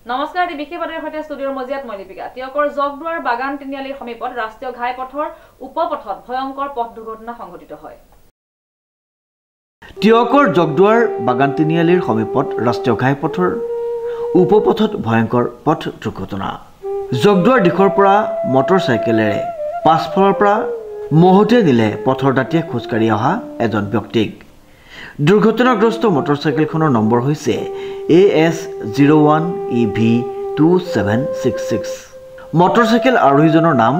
নমস্কাৰ দি বিশেষ বাতৰিৰ সৈতে ষ্টুডিঅ'ৰ মজিয়াত মই লিপিকা টিয়কৰ জগদুৱাৰ বাগান তিনিআলিৰ সমীপত ৰাষ্ট্ৰীয় ঘাইপথৰ উপপথত ভয়ংকৰ পথ দুৰ্ঘটনা সংঘটিত হয় টিয়কৰ জগদুৱাৰ বাগান তিনিআলিৰ সমীপত ৰাষ্ট্ৰীয় ঘাইপথৰ উপপথত ভয়ংকৰ পথ দুৰ্ঘটনা জগদুৱাৰ দিশৰ পৰা মটৰচাইকেলেৰে পাছফালৰ পৰা মহতে নিলে পথৰ দাঁতিয়ে খোজকাঢ়ি অহা এজন ব্যক্তিক দুৰ্ঘটনাগ্ৰস্ত মটৰচাইকেলখনৰ নম্বৰ হৈছে AS01EV2766 মটৰচাইকেল আৰোহীজনৰ নাম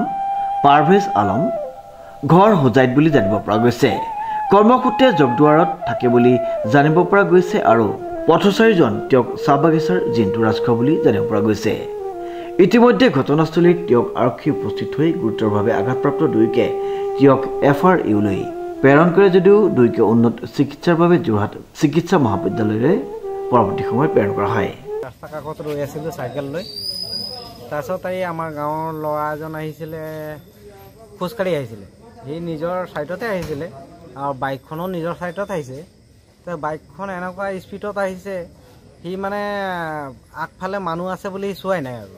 পাৰভেজ আলম ঘৰ হোজাইত বুলি জানিব পৰা গৈছে কৰ্মসূত্ৰে জগদুৱাৰত থাকে বুলি জানিব পৰা গৈছে আৰু পথচাৰীজন তেওঁক চাহ বাগিচাৰ জিন্তু ৰাজখোৱা বুলি জানিব পৰা গৈছে ইতিমধ্যে ঘটনাস্থলীত তেওঁক আৰক্ষী উপস্থিত হৈ গুৰুতৰভাৱে আঘাতপ্ৰাপ্ত দুইকে তেওঁক FRU লৈ প্ৰেৰণ কৰে যদিও দুইকে উন্নত চিকিৎসাৰ বাবে যোৰহাট চিকিৎসা মহাবিদ্যালয়লৈ পৰৱৰ্তী সময়ত প্ৰেৰণ কৰা হয় ৰাস্তা কাষত ৰৈ আছিলোঁ চাইকেল লৈ তাৰপিছত এই আমাৰ গাঁৱৰ ল'ৰা এজন আহিছিলে খোজকাঢ়ি আহিছিলে সি নিজৰ ছাইডতে আহিছিলে আৰু বাইকখনো নিজৰ ছাইডত আহিছে তো বাইকখন এনেকুৱা স্পীডত আহিছে সি মানে আগফালে মানুহ আছে বুলি চোৱাই নাই আৰু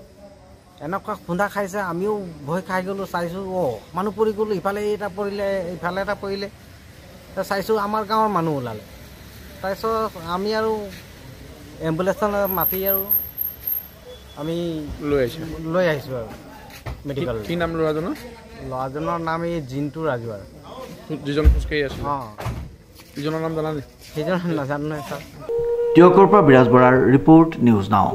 এনেকুৱা খুন্দা খাইছে আমিও ভয় খাই গ'লোঁ চাইছোঁ মানুহ পৰি গ'লোঁ ইফালে এটা পৰিলে ইফালে এটা পৰিলে তো চাইছোঁ আমাৰ গাঁৱৰ মানুহ ওলালে তাৰপিছত আমি আৰু এম্বুলেঞ্চখন মাতি আৰু আমি লৈ আহিছোঁ আৰু মেডিকেল কি নাম ল'ৰাজনৰ নাম এই জিন্তু ৰাজুৱাৰ যিজন খোজকাঢ়ি আছে ইজনৰ নাম জানা নে সেইজন নাজানো নহয় ছাৰ টিয়কৰ পৰা বিৰাজ বৰাৰ ৰিপৰ্ট নিউজ নাও